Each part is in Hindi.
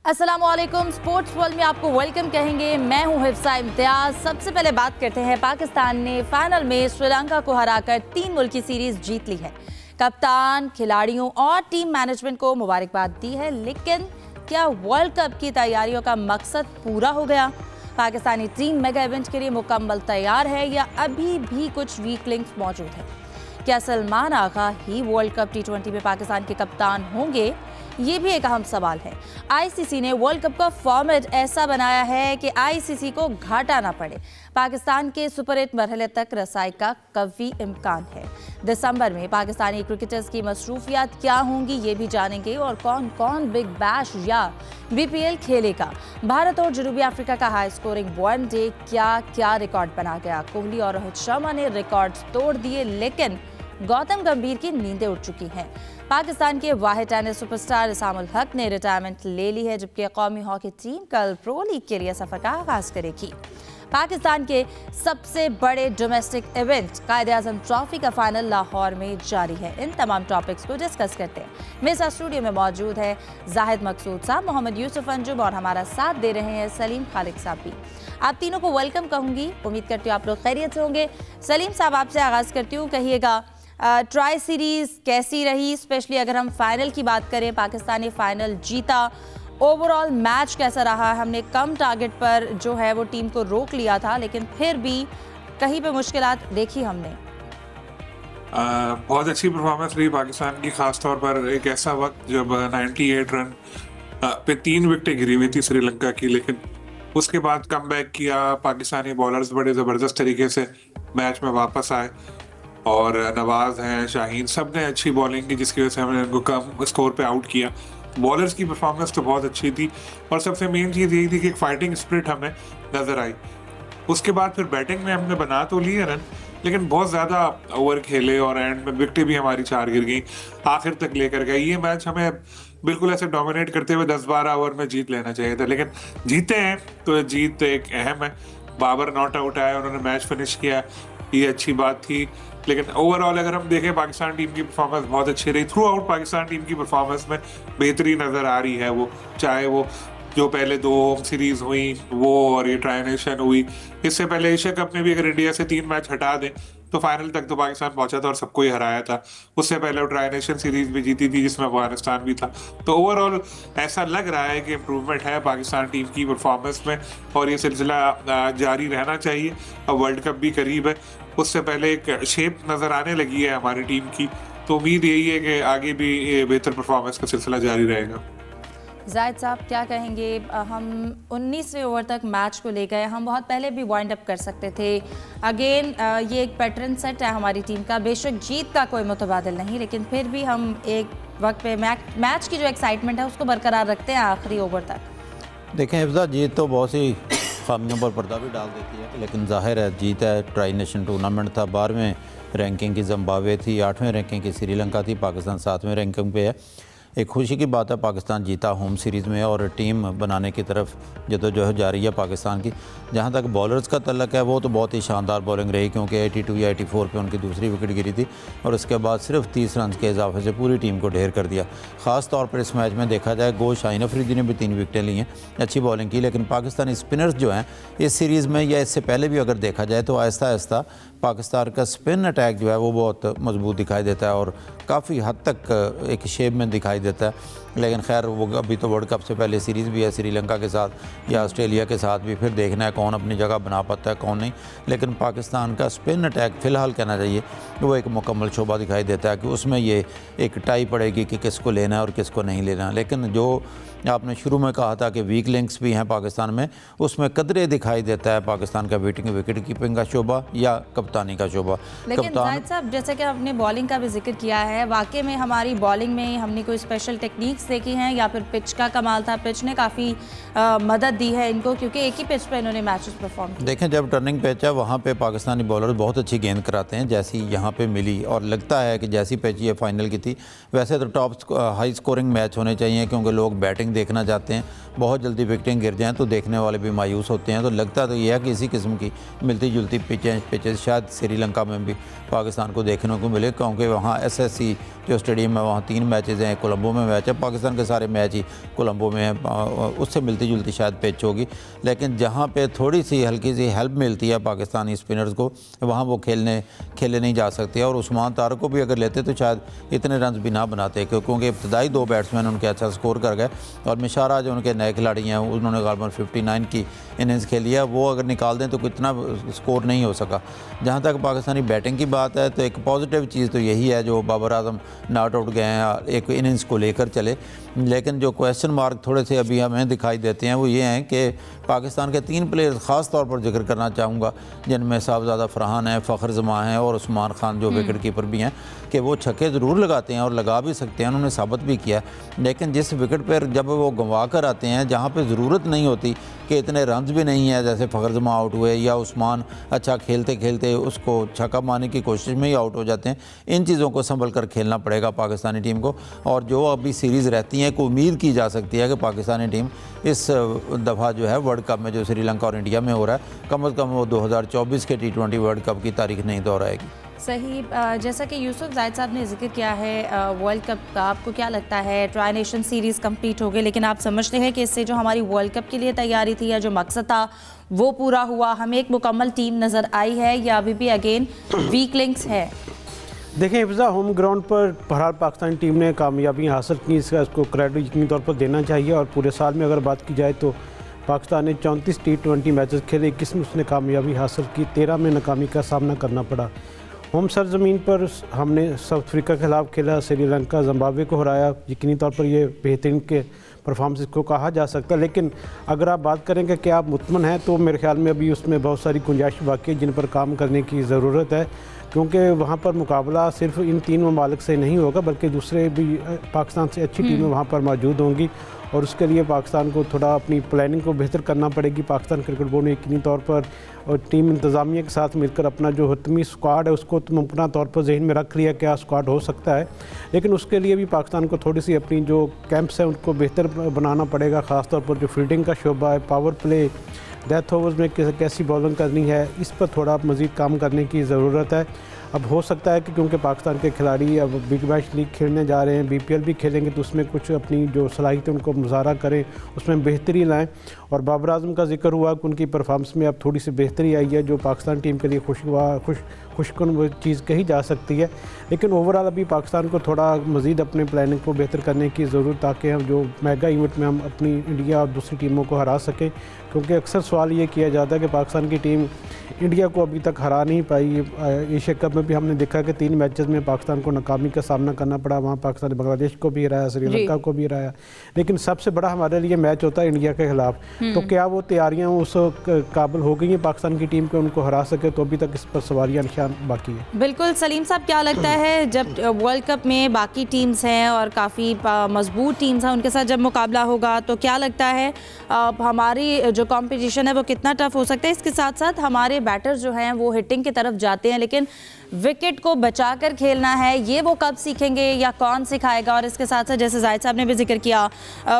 अस्सलामुअलैकुम। स्पोर्ट्स वर्ल्ड में आपको वेलकम कहेंगे। मैं हूं हिफ्सा इम्तियाज। सबसे पहले बात करते हैं, पाकिस्तान ने फाइनल में श्रीलंका को हराकर 3 मुल्की सीरीज जीत ली है। कप्तान, खिलाड़ियों और टीम मैनेजमेंट को मुबारकबाद दी है, लेकिन क्या वर्ल्ड कप की तैयारियों का मकसद पूरा हो गया? पाकिस्तानी टीम मेगा इवेंट के लिए मुकम्मल तैयार है या अभी भी कुछ वीक लिंक्स मौजूद हैं? क्या सलमान आगा ही वर्ल्ड कप T20 में पाकिस्तान के कप्तान होंगे? ये भी एक अहम सवाल है। आईसीसी ने वर्ल्ड कप का फॉर्मेट ऐसा बनाया है कि आईसीसी को घाटा ना पड़े। पाकिस्तान के सुपर 8 मरहले तक रसाई का कवी इम्कान है। दिसंबर में पाकिस्तानी क्रिकेटर्स की मसरूफियात क्या होंगी, ये भी जानेंगे, और कौन कौन बिग बैश या बीपीएल खेलेगा। भारत और जनूबी अफ्रीका का हाई स्कोरिंग वनडे क्या क्या रिकॉर्ड बना गया? कोहली और रोहित शर्मा ने रिकॉर्ड तोड़ दिए, लेकिन गौतम गंभीर की नींदें उड़ चुकी हैं। पाकिस्तान के वाहिद टेनिस सुपरस्टार इसामुल हक ने रिटायरमेंट ले ली है, जबकि कौमी हॉकी टीम कल प्रो लीग के लिए सफर का आगाज करेगी। पाकिस्तान के सबसे बड़े डोमेस्टिक इवेंट कायद-ए-आज़म ट्रॉफी का फाइनल लाहौर में जारी है। इन तमाम टॉपिक्स को डिस्कस करते हैं। मेरे साथ स्टूडियो में मौजूद है जाहिद मकसूद साहब, मोहम्मद यूसुफ अंजुम, और हमारा साथ दे रहे हैं सलीम खालिक साहब भी। आप तीनों को वेलकम कहूंगी। उम्मीद करती हूँ आप लोग खैरियत से होंगे। सलीम साहब, आपसे आगाज करती हूँ। कहिएगा, ट्राई सीरीज कैसी रही? स्पेशली अगर हम फाइनल की बात करें, पाकिस्तान ने फाइनल जीता, ओवरऑल मैच कैसा रहा? हमने कम टारगेट पर जो है वो टीम को रोक लिया था, लेकिन फिर भी कहीं पे मुश्किलात देखी हमने। बहुत अच्छी परफॉर्मेंस रही पाकिस्तान की, खासतौर पर एक ऐसा वक्त जब 98 रन पे 3 विकेटें गिरी हुई थी श्रीलंका की, लेकिन उसके बाद कमबैक किया। पाकिस्तानी बॉलर्स बड़े ज़बरदस्त तरीके से मैच में वापस आए, और नवाज हैं, शाहीन, सब ने अच्छी बॉलिंग की, जिसकी वजह से हमने उनको कम स्कोर पे आउट किया। बॉलर्स की परफॉर्मेंस तो बहुत अच्छी थी, और सबसे मेन चीज़ यही थी कि एक फाइटिंग स्पिरिट हमें नज़र आई। उसके बाद फिर बैटिंग में हमने बना तो लिए रन, लेकिन बहुत ज़्यादा ओवर खेले, और एंड में विकेटें भी हमारी 4 गिर गई, आखिर तक लेकर गए। ये मैच हमें बिल्कुल ऐसे डोमिनेट करते हुए 10-12 ओवर में जीत लेना चाहिए था, लेकिन जीते हैं तो जीत एक अहम है। बाबर नॉट आउट आया, उन्होंने मैच फिनिश किया, ये अच्छी बात थी। लेकिन ओवरऑल अगर हम देखें, पाकिस्तान टीम की परफॉर्मेंस बहुत अच्छी रही। थ्रू आउट पाकिस्तान टीम की परफॉर्मेंस में बेहतरी नज़र आ रही है। वो चाहे वो जो पहले 2 होम सीरीज हुई वो, और ये ट्राई नेशन हुई, इससे पहले एशिया कप में भी अगर इंडिया से 3 मैच हटा दें तो फाइनल तक तो पाकिस्तान पहुंचा था और सबको ही हराया था। उससे पहले वो ट्राई नेशन सीरीज भी जीती थी, जिसमें अफगानिस्तान भी था। तो ओवरऑल ऐसा लग रहा है कि इम्प्रूवमेंट है पाकिस्तान टीम की परफॉर्मेंस में, और ये सिलसिला जारी रहना चाहिए। अब वर्ल्ड कप भी करीब है, उससे पहले एक शेप नज़र आने लगी है हमारी टीम की, तो उम्मीद यही है कि आगे भी बेहतर परफॉर्मेंस का सिलसिला जारी रहेगा। जाहिद साहब, क्या कहेंगे? हम 19वें ओवर तक मैच को ले गए, हम बहुत पहले भी वाइंड अप कर सकते थे। अगेन ये एक पैटर्न सेट है हमारी टीम का। बेशक जीत का कोई मुतबादिल नहीं, लेकिन फिर भी हम एक वक्त पे मैच की जो एक्साइटमेंट है उसको बरकरार रखते हैं आखिरी ओवर तक। देखें हिफ्जा, जीत तो बहुत सी खामियों पर पर्दा भी डाल देती है, लेकिन जाहिर है जीत है। ट्राई नेशन टूर्नामेंट था, 12वें रैंकिंग की जिम्बाब्वे थी, 8वें रैंकिंग की श्रीलंका थी, पाकिस्तान 7वें रैंकिंग पे है। एक खुशी की बात है, पाकिस्तान जीता होम सीरीज़ में, और टीम बनाने की तरफ जदोजहद जारी है पाकिस्तान की। जहाँ तक बॉलर्स का तल्लक है, वो तो बहुत ही शानदार बॉलिंग रही, क्योंकि 82 या 84 पे उनकी दूसरी विकेट गिरी थी, और उसके बाद सिर्फ 30 रन के इजाफे से पूरी टीम को ढेर कर दिया। ख़ास तौर पर इस मैच में देखा जाए, गो शाहीन अफरीदी ने भी 3 विकेटें ली हैं, अच्छी बॉलिंग की। लेकिन पाकिस्तानी स्पिनर्स जो हैं इस सीरीज़ में या इससे पहले भी अगर देखा जाए, तो आहिस्ता आहिस्ता पाकिस्तान का स्पिन अटैक जो है वो बहुत मजबूत दिखाई देता है, और काफ़ी हद तक एक शेप में दिखाई देता है। लेकिन खैर, वो अभी तो वर्ल्ड कप से पहले सीरीज़ भी है श्रीलंका के साथ या ऑस्ट्रेलिया के साथ भी, फिर देखना है कौन अपनी जगह बना पाता है कौन नहीं। लेकिन पाकिस्तान का स्पिन अटैक फ़िलहाल कहना चाहिए वो एक मुकम्मल शोभा दिखाई देता है, कि उसमें ये एक टाई पड़ेगी कि किसको लेना है और किसको नहीं लेना। लेकिन जो आपने शुरू में कहा था कि वीक लिंक्स भी हैं पाकिस्तान में, उसमें कदरे दिखाई देता है पाकिस्तान का विकेट कीपिंग का शोभा या कप्तानी का शोभा। लेकिन जाहिद साहब, जैसे कि आपने बॉलिंग का भी जिक्र किया है, वाकई में हमारी बॉलिंग में हमने कोई स्पेशल टेक्निक्स देखी हैं, या फिर पिच का कमाल था? पिच ने काफ़ी मदद दी है इनको, क्योंकि एक ही पिच पर इन्होंने मैचेस परफॉर्म किए। देखें, जब टर्निंग पिच है वहाँ पे पाकिस्तानी बॉलर बहुत अच्छी गेंद कराते हैं, जैसी यहाँ पे मिली, और लगता है कि जैसी पिच ये फाइनल की थी। वैसे तो टॉप हाई स्कोरिंग मैच होने चाहिए, क्योंकि लोग बैटिंग देखना चाहते हैं, बहुत जल्दी विकेटें गिर जाएँ तो देखने वाले भी मायूस होते हैं। तो लगता तो ये है कि इसी किस्म की मिलती जुलती पिचें शायद श्रीलंका में भी पाकिस्तान को देखने को मिले, क्योंकि वहाँ SSC जो स्टेडियम है वहाँ 3 मैचेज़ हैं, कोलंबो में मैच है, पाकिस्तान के सारे मैच ही कोलंबो में हैं, उससे मिलती जुलती शायद पिच होगी। लेकिन जहाँ पे थोड़ी सी हल्की सी हेल्प मिलती है पाकिस्तानी स्पिनर्स को, वहाँ वो खेले नहीं जा सकते। और उस्मान तारिक को भी अगर लेते तो शायद इतने रन भी ना बनाते, क्योंकि इब्तदाई 2 बैट्समैन उनके अच्छा स्कोर कर गए और मिशारा जो उनके नए खिलाड़ी हैं उन्होंने गालबन 59 की इनिंग्स खेली है, वो अगर निकाल दें तो इतना स्कोर नहीं हो सका। जहाँ तक पाकिस्तानी बैटिंग की बात है तो एक पॉजिटिव चीज़ तो यही है जो बाबर आजम नॉट आउट गए हैं एक इनिंग्स को लेकर चले, लेकिन जो क्वेश्चन मार्क थोड़े से अभी हमें दिखाई देते हैं वो ये हैं कि पाकिस्तान के 3 प्लेयर्स ख़ास तौर पर जिक्र करना चाहूँगा, जिनमें साहबजादा फरहान है, फ़खर जमा है और उस्मान खान जो विकेट कीपर भी हैं, कि वो छक्के ज़रूर लगाते हैं और लगा भी सकते हैं, उन्होंने साबित भी किया। लेकिन जिस विकेट पर जब वो गंवा कर आते हैं जहाँ पर ज़रूरत नहीं होती कि इतने रन्स भी नहीं है, जैसे फ़खर जमा आउट हुए या उस्मान अच्छा खेलते खेलते उसको छक्का मारने की कोशिश में ही आउट हो जाते हैं, इन चीज़ों को संभल कर खेलना पड़ेगा पाकिस्तानी टीम को। और जो अभी सीरीज़ रहती हैं को उम्मीद की जा सकती है कि पाकिस्तानी टीम इस दफ़ा जो है वर्ल्ड कप में जो श्रीलंका और इंडिया में हो रहा है कम से कम वो 2024 के T20 वर्ल्ड कप की तारीख नहीं दोहराएगी। सही। जैसा कि यूसुफ जाहिद साहब ने जिक्र किया है वर्ल्ड कप का, आपको क्या लगता है ट्राई नेशन सीरीज़ कंप्लीट हो गई, लेकिन आप समझते हैं कि इससे जो हमारी वर्ल्ड कप के लिए तैयारी थी या जो मकसद था वो पूरा हुआ, हमें एक मुकम्मल टीम नज़र आई है या अभी भी अगेन वीक लिंक्स है? देखें हिफ्ज़ा, होम ग्राउंड पर बहरहाल पाकिस्तानी टीम ने कामयाबी हासिल की, इसको क्रेडिट यकीनी तौर पर देना चाहिए। और पूरे साल में अगर बात की जाए तो पाकिस्तान ने 34 T20 मैचेस खेले, 21 में उसने कामयाबी हासिल की, 13 में नाकामी का सामना करना पड़ा। होम सरजमीन पर हमने साउथ अफ्रीका के खिलाफ खेला, श्रीलंका जिम्बाब्वे को हराया, यकीनी तौर पर ये बेहतरीन के परफॉर्मेंस को कहा जा सकता है। लेकिन अगर आप बात करें कि क्या आप मुतमन हैं तो मेरे ख्याल में अभी उसमें बहुत सारी गुंजाइश बाकी है जिन पर काम करने की ज़रूरत है, क्योंकि वहाँ पर मुकाबला सिर्फ इन 3 ममालिक से नहीं होगा बल्कि दूसरे भी पाकिस्तान से अच्छी टीमें वहाँ पर मौजूद होंगी और उसके लिए पाकिस्तान को थोड़ा अपनी प्लानिंग को बेहतर करना पड़ेगी। पाकिस्तान क्रिकेट बोर्ड ने यकीनी तौर पर और टीम इंतज़ामिया के साथ मिलकर अपना जो हतमी स्क्वाड है उसको मुमकिन तौर पर जहन में रख लिया क्या स्क्वाड हो सकता है, लेकिन उसके लिए भी पाकिस्तान को थोड़ी सी अपनी जो कैंप्स हैं उनको बेहतर बनाना पड़ेगा। ख़ास तौर पर जो फील्डिंग का शोबा है, पावर प्ले, डेथ ओवर्स में कैसी बॉलिंग करनी है, इस पर थोड़ा मज़ीद काम करने की ज़रूरत है। अब हो सकता है कि क्योंकि पाकिस्तान के खिलाड़ी अब बिग बैश लीग खेलने जा रहे हैं, BPL भी खेलेंगे, तो उसमें कुछ अपनी जो सलाहियत है उनको मुजाहरा करें, उसमें बेहतरी लाएं। और बाबर आजम का जिक्र हुआ कि उनकी परफॉर्मेंस में अब थोड़ी सी बेहतरी आई है, जो पाकिस्तान टीम के लिए खुशकुन चीज़ कही जा सकती है। लेकिन ओवरऑल अभी पाकिस्तान को थोड़ा मज़ीद अपने प्लानिंग को बेहतर करने की ज़रूरत, ताकि हम जो मेगा इवेंट में हम अपनी इंडिया और दूसरी टीमों को हरा सकें। क्योंकि अक्सर सवाल ये किया जाता है कि पाकिस्तान की टीम इंडिया को अभी तक हरा नहीं पाई। एशिया कप में भी हमने देखा कि 3 मैचेस में पाकिस्तान को नाकामी का सामना करना पड़ा, वहाँ पाकिस्तान ने बांग्लादेश को भी हराया, श्रीलंका को भी हराया, लेकिन सबसे बड़ा हमारे लिए मैच होता है इंडिया के खिलाफ। तो क्या वो तैयारियाँ उस काबिल हो गई हैं पाकिस्तान की टीम को उनको हरा सके? तो अभी तक इस पर सवालिया निशान बाकी है। बिल्कुल सलीम साहब, क्या लगता है जब वर्ल्ड कप में बाकी टीम्स हैं और काफ़ी मजबूत टीम्स हैं उनके साथ जब मुकाबला होगा तो क्या लगता है हमारी जो कॉम्पिटिशन है वो कितना टफ हो सकता है? इसके साथ साथ हमारे बैटर्स जो हैं वो हिटिंग की तरफ जाते हैं, लेकिन विकेट को बचाकर खेलना है, ये वो कब सीखेंगे या कौन सिखाएगा? और इसके साथ साथ जैसे जाहिद साहब ने भी जिक्र किया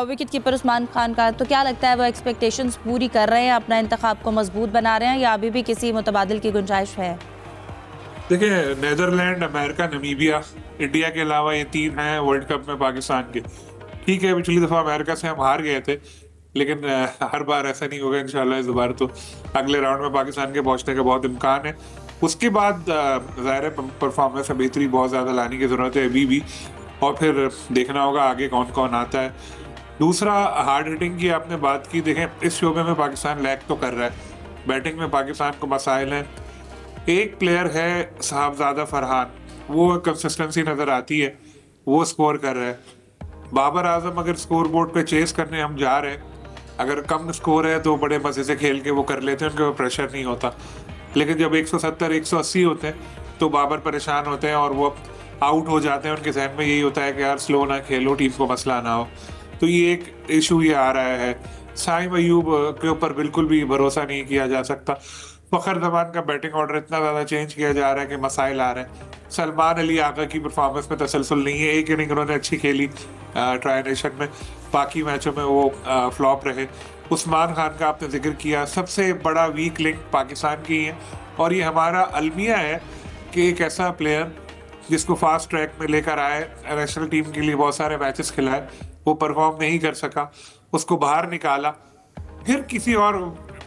विकेट कीपर उस्मान खान का, तो क्या लगता है वो एक्सपेक्टेशंस पूरी कर रहे हैं, अपना इंतखाब को मजबूत बना रहे हैं या अभी भी किसी मुतबादिल की गुंजाइश है? देखिए, नेदरलैंड, अमेरिका, नमीबिया, इंडिया के अलावा ये 3 हैं वर्ल्ड कप में पाकिस्तान के। ठीक है, पिछली दफ़ा अमेरिका से हम हार गए थे, लेकिन हर बार ऐसा नहीं होगा इंशाल्लाह। इस बार तो अगले राउंड में पाकिस्तान के पहुंचने का बहुत इम्कान है। उसके बाद ज़ाहिर परफॉर्मेंस में बेहतरी बहुत ज़्यादा लाने की ज़रूरत है अभी भी, और फिर देखना होगा आगे कौन कौन आता है। दूसरा, हार्ड हिटिंग की आपने बात की। देखें, इस शोबे में पाकिस्तान लैग तो कर रहा है, बैटिंग में पाकिस्तान को मसाइल हैं। एक प्लेयर है साहबजादा फरहान, वो कंसिस्टेंसी नज़र आती है, वो स्कोर कर रहा है। बाबर आजम अगर स्कोर बोर्ड पे चेस करने हम जा रहे हैं, अगर कम स्कोर है तो बड़े मज़े से खेल के वो कर लेते हैं, उनके ऊपर प्रेशर नहीं होता। लेकिन जब 170 180 होते हैं तो बाबर परेशान होते हैं और वो आउट हो जाते हैं। उनके जहन में यही होता है कि यार स्लो ना खेलो, टीम को मसला ना हो। तो ये एक इशू ये आ रहा है। साइम अयूब के ऊपर बिल्कुल भी भरोसा नहीं किया जा सकता। फ़खर जमान का बैटिंग ऑर्डर इतना ज़्यादा चेंज किया जा रहा है कि मसाइल आ रहे हैं। सलमान अली आगा की परफॉर्मेंस में तसलसल नहीं है। एक इनिंग उन्होंने अच्छी खेली ट्राई नेशन में, बाकी मैचों में वो फ्लॉप रहे। उस्मान खान का आपने जिक्र किया, सबसे बड़ा वीक लिंक पाकिस्तान की है और ये हमारा अलमिया है कि एक ऐसा प्लेयर जिसको फास्ट ट्रैक में लेकर आए, नेशनल टीम के लिए बहुत सारे मैचेस खिलाए, वो परफॉर्म नहीं कर सका, उसको बाहर निकाला, फिर किसी और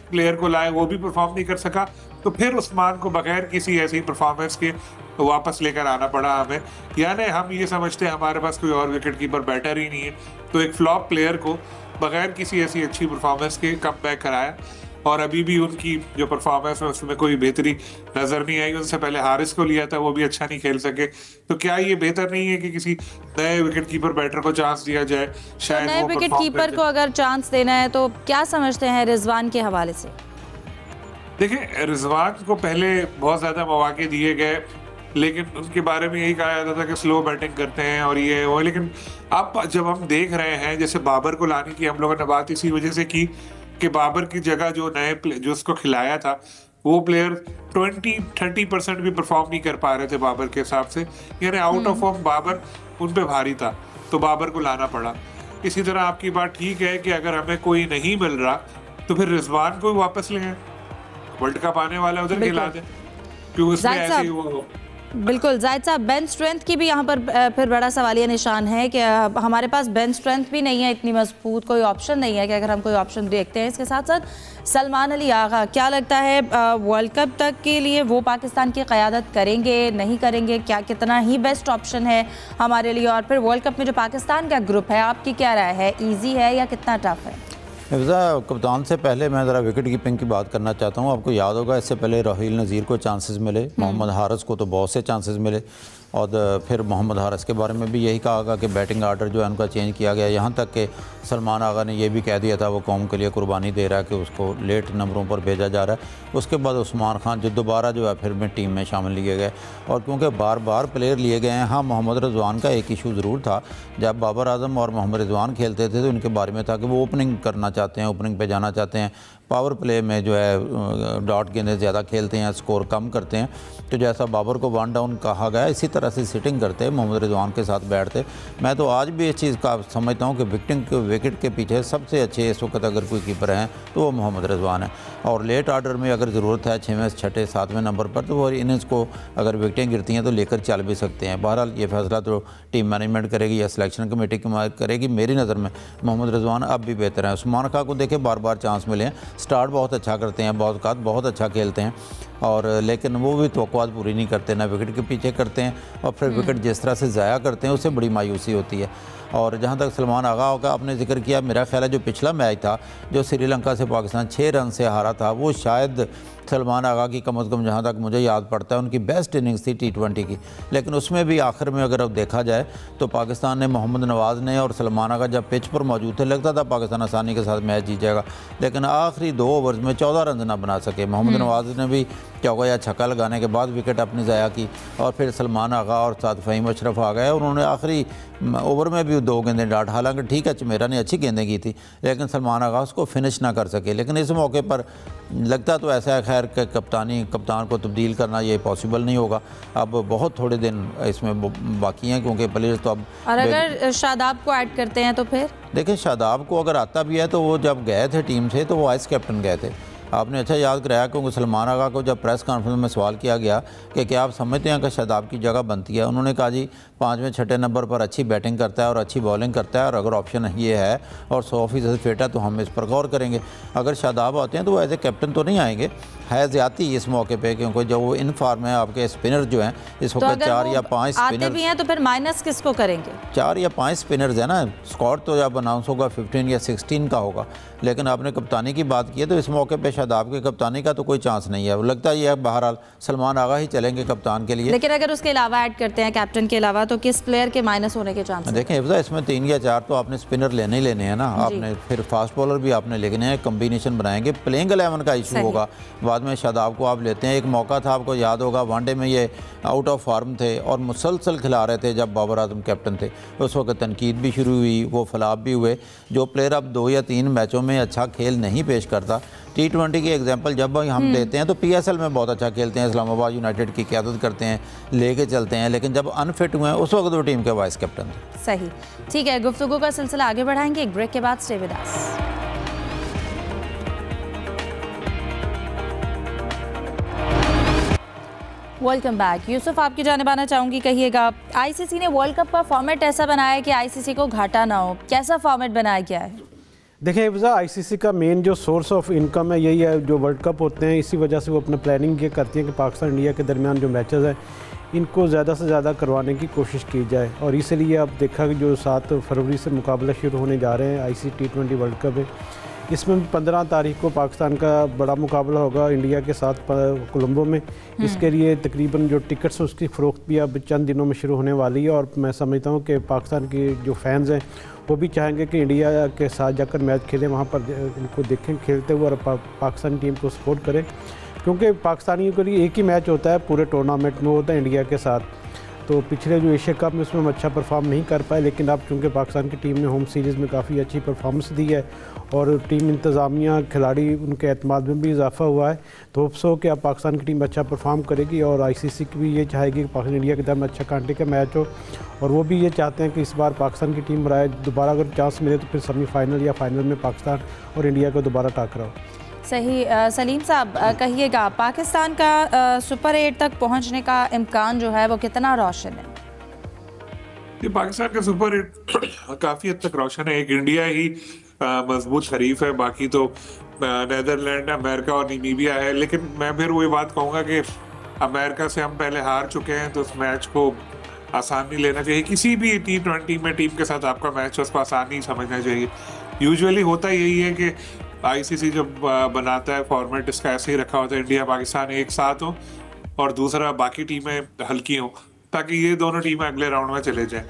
प्लेयर को लाए, वो भी परफॉर्म नहीं कर सका, तो फिर उस्मान को बगैर किसी ऐसी परफॉर्मेंस के वापस लेकर आना पड़ा हमें। यानी हम ये समझते हैं हमारे पास कोई और विकेट कीपर बेटर ही नहीं है, तो एक फ्लॉप प्लेयर को बगैर किसी ऐसी अच्छी परफॉर्मेंस के कम बैक कराया और अभी भी उनकी जो परफॉर्मेंस है उसमें कोई बेहतरी नजर नहीं आई। उनसे पहले हारिस को लिया था, वो भी अच्छा नहीं खेल सके। तो क्या ये बेहतर नहीं है कि किसी नए विकेट कीपर बैटर को चांस दिया जाए? शायद नए विकेट कीपर को अगर चांस देना है तो क्या समझते हैं रिजवान के हवाले से? देखिए, रिजवान को पहले बहुत ज़्यादा मौके दिए गए, लेकिन उनके बारे में यही कहा जाता था कि स्लो बैटिंग करते हैं और ये वो। लेकिन अब जब हम देख रहे हैं, जैसे बाबर को लाने की हम लोगों ने बात इसी वजह से की कि बाबर की जगह जो जो उसको खिलाया था वो प्लेयर 20-30% भी परफॉर्म नहीं कर पा रहे थे बाबर के हिसाब से। यानी आउट ऑफ फॉर्म बाबर उन पे भारी था, तो बाबर को लाना पड़ा। इसी तरह आपकी बात ठीक है कि अगर हमें कोई नहीं मिल रहा तो फिर रिजवान को वापस ले आए, वर्ल्ड कप आने वाला उधर खिला दें, क्योंकि उसमें ऐसे ही वो। बिल्कुल जाहिद साहब, बेंच स्ट्रेंथ की भी यहाँ पर फिर बड़ा सवालिया निशान है कि हमारे पास बेंच स्ट्रेंथ भी नहीं है इतनी मजबूत, कोई ऑप्शन नहीं है कि अगर हम कोई ऑप्शन देखते हैं। इसके साथ साथ सलमान अली आगा, क्या लगता है वर्ल्ड कप तक के लिए वो पाकिस्तान की क़यादत करेंगे नहीं करेंगे? क्या कितना ही बेस्ट ऑप्शन है हमारे लिए? और फिर वर्ल्ड कप में जो पाकिस्तान का ग्रुप है, आपकी क्या राय है, ईजी है या कितना टफ है? हिफ्ज़ा, कप्तान से पहले मैं ज़रा विकेट कीपिंग की बात करना चाहता हूँ। आपको याद होगा इससे पहले राहील नज़ीर को चांसेस मिले, मोहम्मद हारिस को तो बहुत से चांसेस मिले, और फिर मोहम्मद हारिस के बारे में भी यही कहा गया कि बैटिंग आर्डर जो है उनका चेंज किया गया। यहाँ तक कि सलमान आगा ने यह भी कह दिया था वो कौम के लिए कुर्बानी दे रहा है कि उसको लेट नंबरों पर भेजा जा रहा है। उसके बाद उस्मान खान जो दोबारा जो है फिर में टीम में शामिल लिए गए, और क्योंकि बार बार प्लेयर लिए गए हैं। हाँ, मोहम्मद रिजवान का एक इशू ज़रूर था, जब बाबर आजम और मोहम्मद रिजवान खेलते थे तो उनके बारे में था कि वो ओपनिंग करना चाहते हैं, ओपनिंग पे जाना चाहते हैं, पावर प्ले में जो है डॉट गेंदें ज़्यादा खेलते हैं, स्कोर कम करते हैं। तो जैसा बाबर को 1 डाउन कहा गया, इसी तरह से सिटिंग करते मोहम्मद रिजवान के साथ बैठते। मैं तो आज भी इस चीज़ का समझता हूँ कि विकेट के पीछे सबसे अच्छे इस वक्त अगर कोई कीपर हैं तो वो मोहम्मद रिजवान है। और लेट आर्डर में अगर ज़रूरत है 6वें 6ठे 7वें नंबर पर, तो वो इनिंग्स को अगर विकेटें गिरती हैं तो लेकर चल भी सकते हैं। बहरहाल ये फैसला तो टीम मैनेजमेंट करेगी या सिलेक्शन कमेटी करेगी। मेरी नज़र में मोहम्मद रिजवान अब भी बेहतर है। उस्मान खान को देखे बार बार चांस मिले हैं, स्टार्ट बहुत अच्छा करते हैं, बहुत अच्छा खेलते हैं, और लेकिन वो भी तवक्कुआत पूरी नहीं करते, ना विकेट के पीछे करते हैं, और फिर विकेट जिस तरह से ज़ाया करते हैं उससे बड़ी मायूसी होती है। और जहाँ तक सलमान आगा का आपने जिक्र किया, मेरा ख्याल है जो पिछला मैच था जो श्रीलंका से पाकिस्तान 6 रन से हारा था, वो शायद सलमान आगा की कम अज़ कम जहाँ तक मुझे याद पड़ता है उनकी बेस्ट इनिंग्स थी T20 की। लेकिन उसमें भी आखिर में अगर अब देखा जाए तो पाकिस्तान ने, मोहम्मद नवाज़ ने और सलमान आगा जब पिच पर मौजूद थे, लगता था पाकिस्तान आसानी के साथ मैच जीत जाएगा, लेकिन आखिरी 2 ओवर्स में 14 रन ना बना सके। मोहम्मद नवाज़ ने भी चौका या छक्का लगाने के बाद विकेट अपनी ज़ाया की, और फिर सलमान आगा और साथ फ़हीम अशरफ आ गए, उन्होंने आखिरी ओवर में भी 2 गेंदें डाट। हालांकि ठीक है, चमेरा ने अच्छी गेंदें की थी, लेकिन सलमान आगा उसको फिनिश ना कर सके। लेकिन इस मौके पर लगता तो ऐसा है खैर कि कप्तान को तब्दील करना ये पॉसिबल नहीं होगा। अब बहुत थोड़े दिन इसमें बाकी हैं, क्योंकि प्लेयर्स तो अब। और अगर शादाब को ऐड करते हैं तो फिर देखिए, शादाब को अगर आता भी है तो वो जब गए थे टीम से तो वो वाइस कैप्टन गए थे। आपने अच्छा याद कराया, क्योंकि सलमान आगा को जब प्रेस कॉन्फ्रेंस में सवाल किया गया कि क्या आप समझते हैं कि शादाब की जगह बनती है, उन्होंने कहा जी 5वें 6ठे नंबर पर अच्छी बैटिंग करता है और अच्छी बॉलिंग करता है, और अगर ऑप्शन ये है और 100% फिट है तो हम इस पर गौर करेंगे। अगर शादाब आते हैं तो वो एज ए कैप्टन तो नहीं आएंगे, है ज़्यादती इस मौके पे, क्योंकि जो वो इन फॉर्म है आपके स्पिनर जो हैं इस वक्त 4 या 5 स्पिनर भी हैं, तो फिर माइनस किसको करेंगे? 4 या 5 स्पिनर्स हैं ना। स्कॉट तो जब अनाउंस होगा 15 या 16 का होगा, लेकिन आपने कप्तानी की बात की है तो इस मौके पे शादाब की कप्तानी का तो कोई चांस नहीं है। लगता है ये बहरहाल सलमान आगा ही चलेंगे कप्तान के लिए। लेकिन अगर उसके अलावा ऐड करते हैं कैप्टन के अलावा, तो किस प्लेयर के माइनस होने के चांस? देखें हिफ्ज़ा, इसमें 3 या 4 तो आपने स्पिनर लेने ही लेने हैं ना, आपने फिर फास्ट बॉलर भी आपने लेने हैं, कम्बिनेशन बनाएंगे। प्लेइंग 11 का इशू होगा बाद में। शादाब को आप लेते हैं, एक मौका था आपको याद होगा वनडे में ये आउट ऑफ फॉर्म थे और मुसलसल खिला रहे थे जब बाबर आजम कैप्टन थे, उस वक्त तनकीद भी शुरू हुई, वो फ्लॉप भी हुए। जो प्लेयर अब 2 या 3 मैचों में अच्छा खेल नहीं पेश करता, T20 T20 की एग्जांपल जब हम देते हैं तो PSL में बहुत अच्छा खेलते हैं, इस्लामाबाद यूनाइटेड की क़यादत करते हैं, लेके चलते हैं, लेकिन जब अनफिट हुए हैं उस वक्त वो टीम के वाइस कैप्टन थे। सही, ठीक है, गुफ्तगू का सिलसिला आगे बढ़ाएंगे एक ब्रेक के बाद। Stay with us. Welcome back. Yusuf, आपकी जानिब आना चाहूँगी, कहिएगा ICC ने वर्ल्ड कप का फॉर्मेट ऐसा बनाया है कि ICC को घाटा ना हो, कैसा फॉर्मेट बनाया गया है? देखिए हिफ्ज़ा, ICC का मेन जो सोर्स ऑफ इनकम है यही है, जो वर्ल्ड कप होते हैं इसी वजह से वो अपना प्लानिंग ये करती है कि पाकिस्तान इंडिया के दरमियान जो मैचेस हैं इनको ज़्यादा से ज़्यादा करवाने की कोशिश की जाए। और इसलिए अब देखा कि जो 7 फरवरी से मुकाबला शुरू होने जा रहे हैं ICC T20 वर्ल्ड कप है, इसमें 15 तारीख को पाकिस्तान का बड़ा मुकाबला होगा इंडिया के साथ कोलंबो में। इसके लिए तकरीबन जो टिकट्स उसकी फ़रोख्त भी अब चंद दिनों में शुरू होने वाली है। और मैं समझता हूँ कि पाकिस्तान की जो फैंस हैं वो भी चाहेंगे कि इंडिया के साथ जाकर मैच खेलें, वहाँ पर इनको देखें खेलते हुए और पाकिस्तानी टीम को सपोर्ट करें, क्योंकि पाकिस्तानियों के लिए एक ही मैच होता है पूरे टूर्नामेंट में, होता है इंडिया के साथ। तो पिछले जो एशिया कप में उसमें हम अच्छा परफॉर्म नहीं कर पाए, लेकिन अब चूँकि पाकिस्तान की टीम ने होम सीरीज़ में काफ़ी अच्छी परफॉर्मेंस दी है और टीम इंतज़ामिया खिलाड़ी उनके एतमाद में भी इजाफा हुआ है, तो होप्स हो कि अब पाकिस्तान की टीम अच्छा परफॉर्म करेगी। और ICC की भी ये चाहेगी कि पाकिस्तान इंडिया के दरमियान अच्छा कांटे का मैच हो, और वो भी ये चाहते हैं कि इस बार पाकिस्तान की टीम बनाए, दोबारा अगर चांस मिले तो फिर सेमीफाइनल या फाइनल में पाकिस्तान और इंडिया को दोबारा टकराओ। सही। सलीम साहब, कहिएगा पाकिस्तान का सुपर 8 तक पहुंचने का इम्कान जो है वो कितना रोशन है? ये पाकिस्तान का सुपर 8 काफी हद तक रोशन है। एक इंडिया ही मजबूत हरीफ है, बाकी तो नेदरलैंड, अमेरिका और नामीबिया है। लेकिन मैं फिर वही बात कहूँगा कि अमेरिका से हम पहले हार चुके हैं, तो उस मैच को आसान नहीं लेना चाहिए। किसी भी T20 में टीम के साथ आपका मैच है उसको आसान नहीं समझना चाहिए। यूजुअली होता यही है कि ICC जब बनाता है फॉर्मेट इसका ऐसे ही रखा होता है, इंडिया पाकिस्तान एक साथ हो और दूसरा बाकी टीमें हल्की हों, ताकि ये दोनों टीमें अगले राउंड में चले जाएं।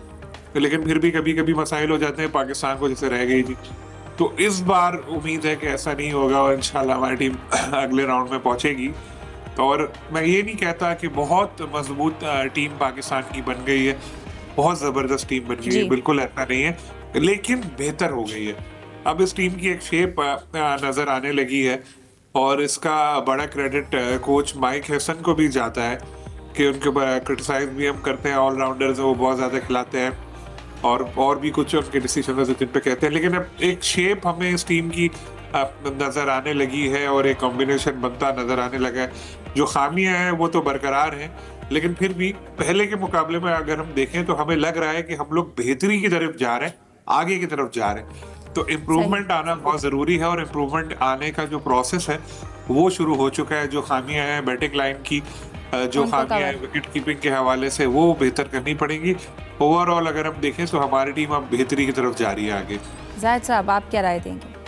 लेकिन फिर भी कभी कभी मसाइल हो जाते हैं, पाकिस्तान को जैसे रह गई थी। तो इस बार उम्मीद है कि ऐसा नहीं होगा और इंशाल्लाह हमारी टीम अगले राउंड में पहुंचेगी। और मैं ये नहीं कहता कि बहुत मजबूत टीम पाकिस्तान की बन गई है, बहुत ज़बरदस्त टीम बन गई है, बिल्कुल ऐसा नहीं है, लेकिन बेहतर हो गई है। अब इस टीम की एक शेप नज़र आने लगी है और इसका बड़ा क्रेडिट कोच माइक हैसन को भी जाता है कि उनके ऊपर क्रिटिसाइज भी हम करते हैं, ऑलराउंडर्स वो बहुत ज़्यादा खिलाते हैं और भी कुछ उनके डिसीजन जिन पे कहते हैं। लेकिन अब एक शेप हमें इस टीम की नज़र आने लगी है और एक कॉम्बिनेशन बनता नज़र आने लगा है। जो खामियां हैं वो तो बरकरार हैं, लेकिन फिर भी पहले के मुकाबले में अगर हम देखें तो हमें लग रहा है कि हम लोग बेहतरी की तरफ जा रहे हैं, आगे की तरफ जा रहे हैं। तो इम्प्रूवमेंट आना बहुत ज़रूरी है और इम्प्रूवमेंट आने का जो प्रोसेस है वो शुरू हो चुका है। जो खामियां हैं बैटिंग लाइन की, जो खामियां हैं विकेट कीपिंग के हवाले से, वो बेहतर करनी पड़ेगी। ओवरऑल अगर हम देखें तो हमारी टीम अब बेहतरी की तरफ जा रही है आगे। जाहिद साहब, आप क्या राय देंगे?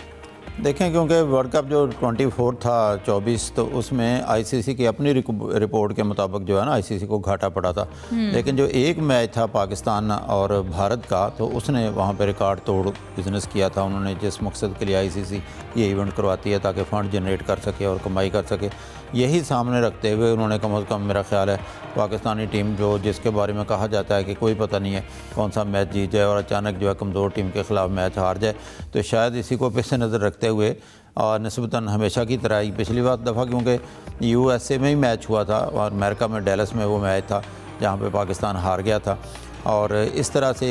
देखें, क्योंकि वर्ल्ड कप जो 24 था 24, तो उसमें ICC की अपनी रिपोर्ट के मुताबिक जो है ना ICC को घाटा पड़ा था। लेकिन जो एक मैच था पाकिस्तान और भारत का, तो उसने वहाँ पे रिकॉर्ड तोड़ बिजनेस किया था। उन्होंने जिस मकसद के लिए ICC ये इवेंट करवाती है ताकि फ़ंड जनरेट कर सके और कमाई कर सके, यही सामने रखते हुए उन्होंने कम से कम मेरा ख्याल है पाकिस्तानी टीम जो जिसके बारे में कहा जाता है कि कोई पता नहीं है कौन सा मैच जीत जाए और अचानक जो है कमज़ोर टीम के ख़िलाफ़ मैच हार जाए, तो शायद इसी को पेश नज़र रखते हुए और निस्बतन हमेशा की तरह ही पिछली दफ़ा क्योंकि USA में ही मैच हुआ था और अमेरिका में डैलस में वो मैच था जहाँ पे पाकिस्तान हार गया था, और इस तरह से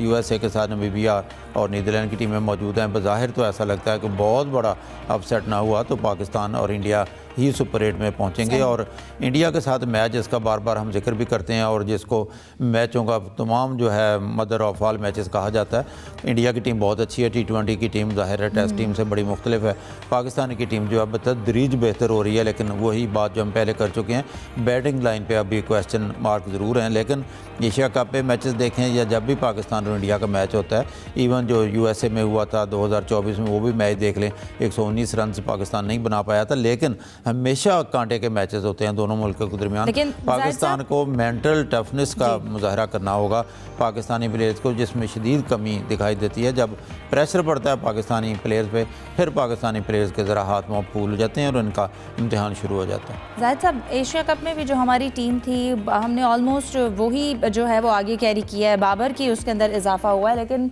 USA के साथ नामीबिया और नीदरलैंड की टीमें मौजूद हैं। बज़ाहिर तो ऐसा लगता है कि बहुत बड़ा अपसेट ना हुआ तो पाकिस्तान और इंडिया ही सुपर 8 में पहुंचेंगे। और इंडिया के साथ मैच जिसका बार बार हम जिक्र भी करते हैं और जिसको मैचों का तमाम जो है मदर ऑफ ऑल मैचेस कहा जाता है, इंडिया की टीम बहुत अच्छी है, T20 की टीम ज़ाहिर है टेस्ट टीम से बड़ी मुख्तलिफ है। पाकिस्तान की टीम जो है बतदरीज बेहतर हो रही है, लेकिन वही बात जो हम पहले कर चुके हैं, बैटिंग लाइन पर अभी क्वेश्चन मार्क ज़रूर हैं। लेकिन एशिया कप पे मैचेस देखें या जब भी पाकिस्तान और इंडिया का मैच होता है, इवन जो USA में हुआ था 2024 में, वो भी मैच देख लें, 119 रन पाकिस्तान नहीं बना पाया था। लेकिन हमेशा कांटे के मैचेस होते हैं दोनों मुल्कों के दरमियान। पाकिस्तान को मेंटल टफनेस का मुजाहरा करना होगा पाकिस्तानी प्लेयर्स को, जिसमें शदीद कमी दिखाई देती है। जब प्रेशर पड़ता है पाकिस्तानी प्लेयर्स पे, फिर पाकिस्तानी प्लेयर्स के ज़रा हाथ मुँह फूल जाते हैं और उनका इम्तिहान शुरू हो जाता है। जाहिद साहब, एशिया कप में भी जो हमारी टीम थी, हमने ऑलमोस्ट वही जो है वो आगे कैरी किया है, बाबर की उसके अंदर इजाफा हुआ है, लेकिन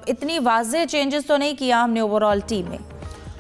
इतनी वाज़ेह चेंजेस तो नहीं किया हमने ओवरऑल टीम में।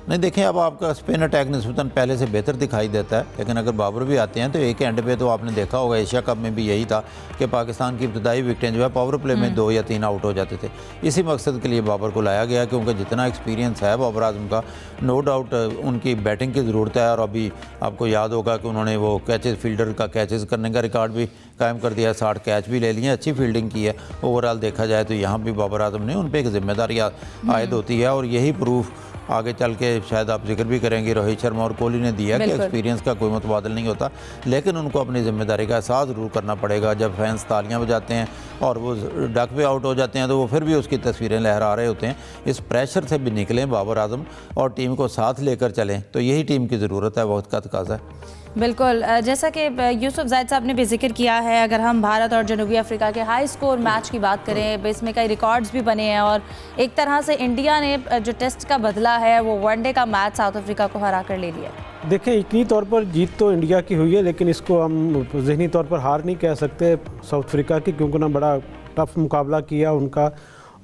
नहीं देखें, अब आपका स्पिन अटैक निस्बतन पहले से बेहतर दिखाई देता है, लेकिन अगर बाबर भी आते हैं तो एक एंड पे तो आपने देखा होगा एशिया कप में भी यही था कि पाकिस्तान की इब्तदाई विकेटें जो है पावर प्ले में 2 या 3 आउट हो जाते थे। इसी मकसद के लिए बाबर को लाया गया, क्योंकि जितना एक्सपीरियंस है बाबर आजम का, नो डाउट उनकी बैटिंग की ज़रूरत है। और अभी आपको याद होगा कि उन्होंने वो कैचेज़, फील्डर का कैचेज़ करने का रिकॉर्ड भी कायम कर दिया, 60 कैच भी ले लिए, अच्छी फील्डिंग की है। ओवरऑल देखा जाए तो यहाँ भी बाबर आजम ने उन पर एक जिम्मेदारी आयद होती है, और यही प्रूफ आगे चल के शायद आप जिक्र भी करेंगे रोहित शर्मा और कोहली ने दिया कि एक्सपीरियंस का कोई मुतबादल नहीं होता, लेकिन उनको अपनी जिम्मेदारी का एहसास ज़रूर करना पड़ेगा। जब फैंस तालियां बजाते हैं और वो डक पे आउट हो जाते हैं तो वो फिर भी उसकी तस्वीरें लहरा रहे होते हैं। इस प्रेशर से भी निकलें बाबर आजम और टीम को साथ लेकर चलें, तो यही टीम की ज़रूरत है, वक्त का तकाज़ा है। बिल्कुल, जैसा कि यूसुफ जायद साहब ने भी जिक्र किया है, अगर हम भारत और जनूबी अफ्रीका के हाई स्कोर मैच की बात करें, इसमें कई रिकॉर्ड्स भी बने हैं, और एक तरह से इंडिया ने जो टेस्ट का बदला है वो वनडे का मैच साउथ अफ्रीका को हरा कर ले लिया। देखें, यकीनी तौर पर जीत तो इंडिया की हुई है, लेकिन इसको हम ज़हनी तौर पर हार नहीं कह सकते साउथ अफ्रीका की, क्योंकि उन्होंने बड़ा टफ मुकाबला किया उनका।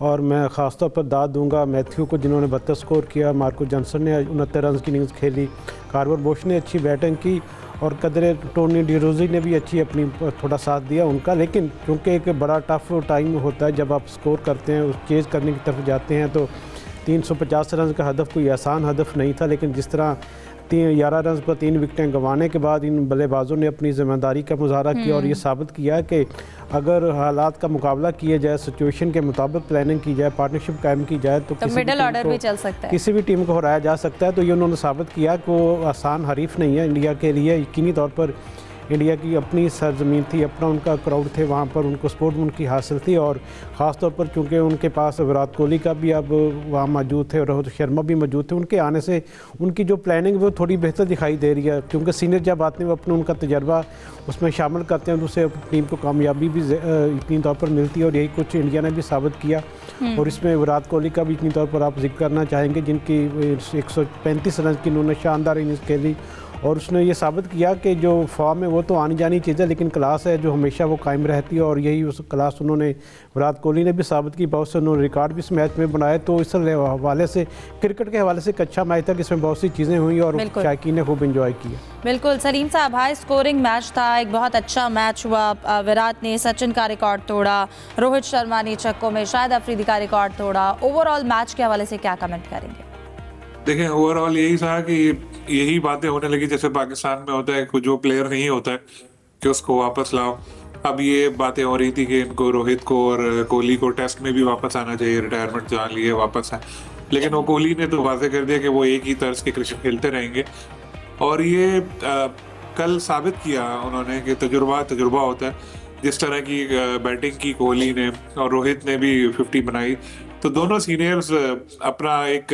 और मैं ख़ास तौर पर दाद दूंगा मैथ्यू को, जिन्होंने 32 स्कोर किया, मार्को जॉनसन ने 69 रन की इनिंग्स खेली, कार्वर बोश ने अच्छी बैटिंग की, और कदरे टोनी डिरोजी ने भी अच्छी अपनी थोड़ा साथ दिया उनका। लेकिन क्योंकि एक बड़ा टफ टाइम होता है जब आप स्कोर करते हैं, उस चेज़ करने की तरफ जाते हैं, तो 350 रन का हदफ कोई आसान हदफ नहीं था। लेकिन जिस तरह 11 रन पर 3 विकेटें गंवाने के बाद इन बल्लेबाजों ने अपनी ज़िम्मेदारी का मुजाहरा किया, और ये साबित किया कि अगर हालात का मुकाबला किया जाए, सिचुएशन के मुताबिक प्लानिंग की जाए, पार्टनरशिप कायम की जाए, तो मिडिल ऑर्डर भी चल सकता है, किसी भी टीम को हराया जा सकता है। तो ये उन्होंने साबित किया कि वो आसान हरीफ नहीं है इंडिया के लिए। यकीनी तौर पर इंडिया की अपनी सरजमीन थी, अपना उनका क्राउड थे, वहाँ पर उनको सपोर्ट उनकी हासिल थी, और ख़ास तौर पर चूँकि उनके पास विराट कोहली का भी अब वहाँ मौजूद थे और रोहित शर्मा भी मौजूद थे, उनके आने से उनकी जो प्लानिंग वो थोड़ी बेहतर दिखाई दे रही है, क्योंकि सीनियर जब आते हैं वो अपने उनका तजर्बा उसमें शामिल करते हैं, तो उससे टीम को कामयाबी भी यकीनी तौर पर मिलती है, और यही कुछ इंडिया ने भी साबित किया। और इसमें विराट कोहली का भी यकीनी तौर पर आप जिक्र करना चाहेंगे, जिनकी 135 रन की उन्होंने शानदार इनिंग्स खेली, और उसने ये साबित किया कि जो फॉर्म है वो तो आनी जानी चीज़ है, लेकिन क्लास है जो हमेशा वो कायम रहती है, और यही उस क्लास उन्होंने विराट कोहली ने भी साबित की। बहुत से उन्होंने रिकॉर्ड भी इस मैच में बनाए, तो इस हवाले से क्रिकेट के हवाले से एक अच्छा मैच था, इसमें बहुत सी चीज़ें हुई और शायकीन ने खूब इंजॉय किया। बिल्कुल सलीम साहब, हाई स्कोरिंग मैच था, एक बहुत अच्छा मैच हुआ। विराट ने सचिन का रिकॉर्ड तोड़ा, रोहित शर्मा ने छक्कों में शाहिद अफरीदी का रिकॉर्ड तोड़ा। ओवरऑल मैच के हवाले से क्या कमेंट करेंगे? देखें, ओवरऑल यही था कि यही बातें होने लगी जैसे पाकिस्तान में होता है, जो प्लेयर नहीं होता है कि उसको वापस लाओ। अब ये बातें हो रही थी कि इनको, रोहित को और कोहली को टेस्ट में भी वापस आना चाहिए, रिटायरमेंट जहाँ लिए वापस आए, लेकिन वो कोहली ने तो वाजे कर दिया कि वो एक ही तर्ज के क्रिकेट खेलते रहेंगे। और ये कल साबित किया उन्होंने कि तजुर्बा होता है। जिस तरह की बैटिंग की कोहली ने और रोहित ने भी 50 बनाई, तो दोनों सीनियर्स अपना एक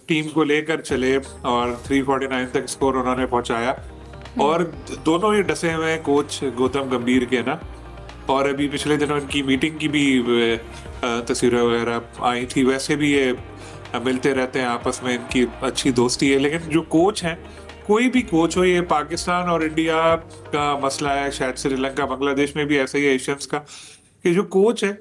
टीम को लेकर चले और 349 तक स्कोर उन्होंने पहुंचाया। और दोनों ही डसे हुए हैं कोच गौतम गंभीर के ना। और अभी पिछले दिनों इनकी मीटिंग की भी तस्वीरें वगैरह आई थी। वैसे भी ये मिलते रहते हैं आपस में, इनकी अच्छी दोस्ती है। लेकिन जो कोच हैं, कोई भी कोच हो, ये पाकिस्तान और इंडिया का मसला है, शायद श्रीलंका बांग्लादेश में भी ऐसा ही है एशियंस का, कि जो कोच है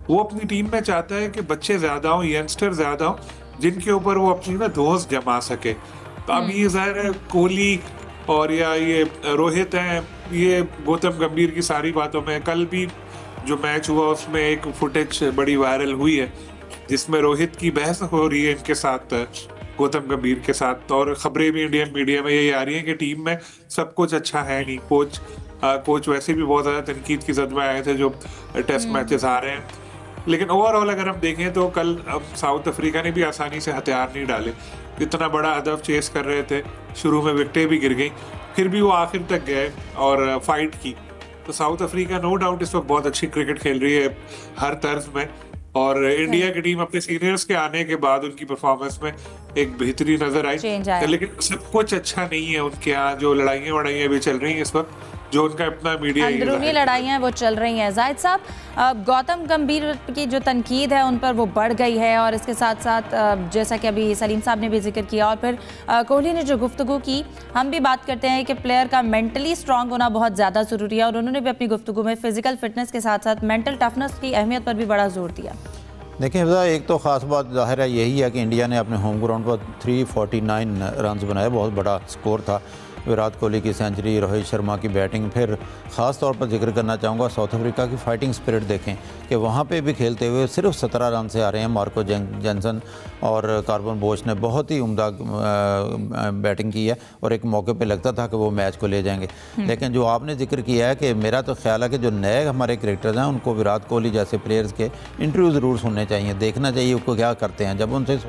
वो अपनी टीम में चाहता है कि बच्चे ज्यादा हों, यंगस्टर ज्यादा हों, जिनके ऊपर वो अपनी ना दोस्त जमा सके। तो अब ये जाहिर है कोहली और या ये रोहित हैं, ये गौतम गंभीर की सारी बातों में, कल भी जो मैच हुआ उसमें एक फुटेज बड़ी वायरल हुई है जिसमें रोहित की बहस हो रही है इनके साथ, गौतम गंभीर के साथ। और खबरें भी इंडियन मीडिया में यही आ रही है कि टीम में सब कुछ अच्छा है नहीं। कोच वैसे भी बहुत ज़्यादा तनकीद की जद में आए थे जो टेस्ट मैचेस आ रहे हैं। लेकिन ओवरऑल अगर हम देखें तो कल साउथ अफ्रीका ने भी आसानी से हथियार नहीं डाले। इतना बड़ा हदफ चेस कर रहे थे, शुरू में विकेटें भी गिर गई, फिर भी वो आखिर तक गए और फाइट की। तो साउथ अफ्रीका नो डाउट इस वक्त बहुत अच्छी क्रिकेट खेल रही है हर तर्ज में। और इंडिया की टीम अपने सीनियर्स के आने के बाद उनकी परफॉर्मेंस में एक बेहतरी नजर आई। लेकिन सब कुछ अच्छा नहीं है उनके यहाँ। जो लड़ाइयाँ भी चल रही हैं इस वक्त, जो उनका अपना मीडिया, अंदरूनी लड़ाइयाँ वो चल रही हैं। जाहिद साहब, गौतम गंभीर की जो तनकीद है उन पर वो बढ़ गई है, और इसके साथ साथ जैसा कि अभी सलीम साहब ने भी जिक्र किया, और फिर कोहली ने जो गुफ्तगू की, हम भी बात करते हैं कि प्लेयर का मेंटली स्ट्रांग होना बहुत ज़्यादा ज़रूरी है, और उन्होंने भी अपनी गुफ्तगू में फिजिकल फिटनेस के साथ साथ मेंटल टफनेस की अहमियत पर भी बड़ा जोर दिया। देखिए हिफ्ज़ा, एक तो ख़ास बात ज़ाहिर है यही है कि इंडिया ने अपने होम ग्राउंड पर 349 रन्स बनाए, बहुत बड़ा स्कोर था। विराट कोहली की सेंचुरी, रोहित शर्मा की बैटिंग, फिर ख़ास तौर पर जिक्र करना चाहूँगा साउथ अफ्रीका की फाइटिंग स्पिरिट देखें कि वहाँ पे भी खेलते हुए सिर्फ 17 रन से आ रहे हैं। मार्को जेंसन और कार्बन बोश ने बहुत ही उम्दा बैटिंग की है और एक मौके पे लगता था कि वो मैच को ले जाएंगे। लेकिन जो आपने जिक्र किया है कि मेरा तो ख्याल है कि जो नए हमारे क्रिकेटर्स हैं उनको विराट कोहली जैसे प्लेयर्स के इंटरव्यू ज़रूर सुनने चाहिए, देखना चाहिए वो क्या करते हैं। जब उनसे